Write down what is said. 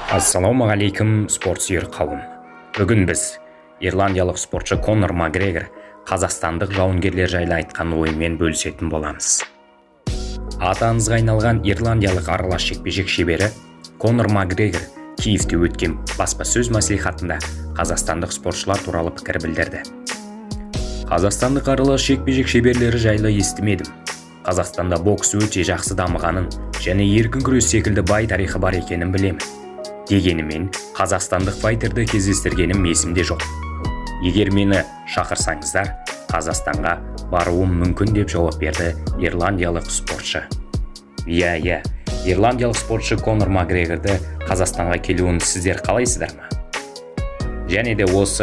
Ассалаумағалейкум спортсүйер қауым. Бүгін біз ирландиялық спортшы Конор Макгрегор қазақстандық жауынгерлер жайлы айтқан ойымен бөлісетін боламыз. Аты аңызға айналған ирландиялық аралас жекпе-жек шебері Конор Макгрегор Киевте өткен баспасөз мәслихатында қазақстандық спортшылар туралы пікір білдірді. Қазақстандық аралас жекпе-жек шеберлері жайлы естімедім. Қазақстанда бокс өте жақсы дамығанын және еркін күрес секілді бай тарихы бар екенін білемін. Дегенімен, қазақстандық файтерді кездестіргенім есімде жоқ. Егер мені шақырсаңыздар, Қазақстанға баруым мүмкін деп жауап берді ирландиялық спортшы. Иә, ирландиялық спортшы Конор Макгрегорды Қазақстанға келуін сіздер қалайсыздар ма? Және де осы